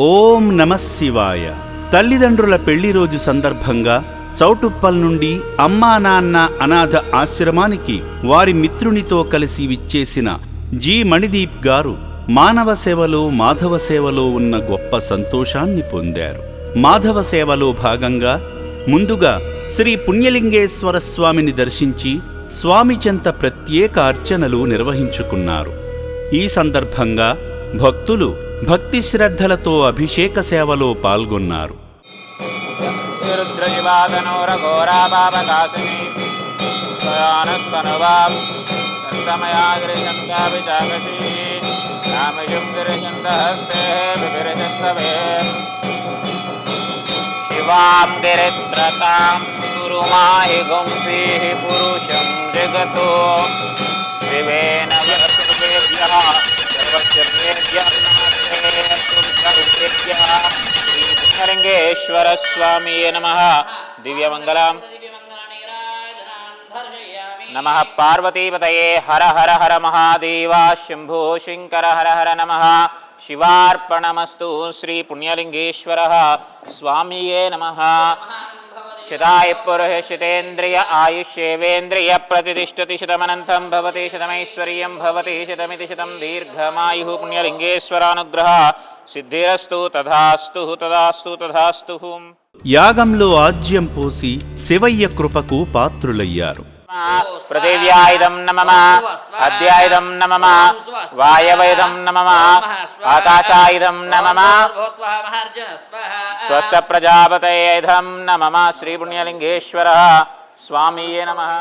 ఓం నమః శివాయ. తల్లిదండ్రుల పెళ్లి రోజు సందర్భంగా చౌటుప్పల్ నుండి అమ్మా నాన్న అనాథ ఆశ్రమానికి వారి మిత్రునితో కలిసి విచ్చేసిన జి మణిదీప్ గారు మానవ సేవలో మాధవ సేవలో ఉన్న గొప్ప సంతోషాన్ని పొందారు. మాధవ సేవలో భాగంగా ముందుగా శ్రీ పుణ్యలింగేశ్వర స్వామిని దర్శించి స్వామి చెంత ప్రత్యేక అర్చనలు నిర్వహించుకున్నారు. ఈ సందర్భంగా భక్తులు భక్తి శ్రద్ధలతో అభిషేక సేవలో పాల్గొన్నారు. శివాం గిరిత్రతాం గురుమాహి గుంసీః పురుషం జగతో శివేన వ్యక్తిభ్యః సర్వశ్రేభ్యః నమస్తే పురుషేభ్యః. శ్రీ పుణ్యలింగేశ్వర స్వామియే నమః. దివ్యమంగళం నమః. పార్వతీపతయే హర హర హర మహాదేవ. శంభో శంకర హర హర నమః. శివార్పణమస్తు. శ్రీ పుణ్యలింగేశ్వర స్వామియే నమః. శతాయ పురుష శతేంద్రియ ఆయుష్యేవేంద్రియ ప్రతిష్ఠతి శతమనంతం భవతి శతమైశ్వర్యం భవతి శతమితి శతం దీర్ఘమాయు. పుణ్యలింగేశ్వరానుగ్రహ సిద్ధిరస్తు. తథాస్తు తథాస్తు తథాస్తు. యాగంలో ఆజ్యం పోసి శివయ్య కృపకు పాత్రులయ్యారు. పృథివ్యాయుధం నమః, అద్యాయుధం నమః, వాయవయుధం నమః, ఆకాశాయుధం నమః, త్వష్ట ప్రజాపతయేయుధం నమః. శ్రీ పుణ్యలింగేశ్వర స్వామియే నమః.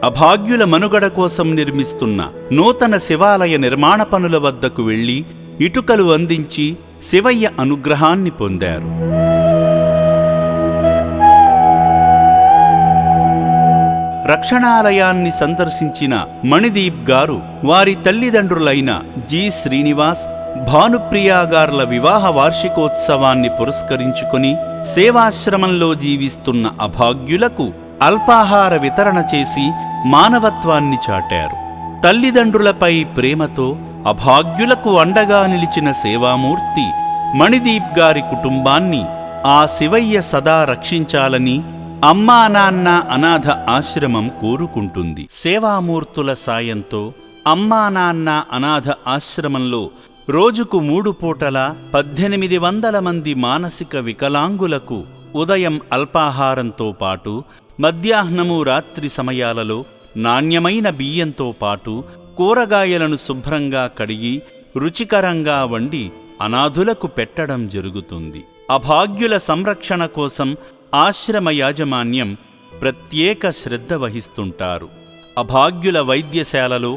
అభాగ్యుల మనుగడ కోసం నిర్మిస్తున్న నూతన శివాలయ నిర్మాణ పనుల వద్దకు వెళ్లి ఇటుకలు అందించి శివయ్య అనుగ్రహాన్ని పొందారు. రక్షణాలయాన్ని సందర్శించిన మణిదీప్ గారు వారి తల్లిదండ్రులైన జి శ్రీనివాస్, భానుప్రియా గార్ల వివాహ వార్షికోత్సవాన్ని పురస్కరించుకుని సేవాశ్రమంలో జీవిస్తున్న అభాగ్యులకు అల్పాహార వితరణ చేసి మానవత్వాన్ని చాటారు. తల్లిదండ్రులపై ప్రేమతో అభాగ్యులకు అండగా నిలిచిన సేవామూర్తి మణిదీప్ గారి కుటుంబాన్ని ఆ శివయ్య సదా రక్షించాలని అమ్మా నాన్న అనాథ ఆశ్రమం కోరుకుంటుంది. సేవామూర్తుల సాయంతో అమ్మా నాన్న అనాథ ఆశ్రమంలో రోజుకు 3 పూటలా 1800 మంది మానసిక వికలాంగులకు ఉదయం అల్పాహారంతో పాటు మధ్యాహ్నము రాత్రి సమయాలలో నాణ్యమైన బియ్యంతో పాటు కూరగాయలను శుభ్రంగా కడిగి రుచికరంగా వండి అనాథులకు పెట్టడం జరుగుతుంది. అభాగ్యుల సంరక్షణ కోసం ఆశ్రమ యాజమాన్యం ప్రత్యేక శ్రద్ధ వహిస్తుంటారు. అభాగ్యుల వైద్యశాలలో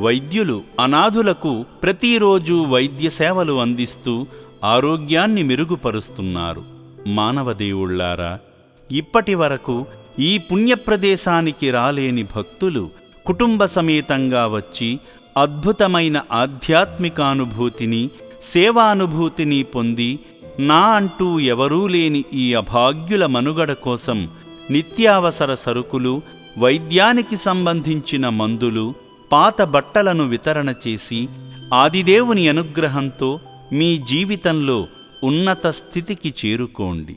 వైద్యులు అనాథులకు ప్రతిరోజు వైద్య సేవలు అందిస్తూ ఆరోగ్యాన్ని మెరుగుపరుస్తున్నారు. మానవదేవుళ్లారా, ఇప్పటి వరకు ఈ పుణ్యప్రదేశానికి రాలేని భక్తులు కుటుంబ సమేతంగా వచ్చి అద్భుతమైన ఆధ్యాత్మికానుభూతిని, సేవానుభూతిని పొంది నా అంటూ ఎవరూ లేని ఈ అభాగ్యుల మనుగడ కోసం నిత్యావసర సరుకులు, వైద్యానికి సంబంధించిన మందులు, పాత బట్టలను వితరణ చేసి ఆదిదేవుని అనుగ్రహంతో మీ జీవితంలో ఉన్నత స్థితికి చేరుకోండి.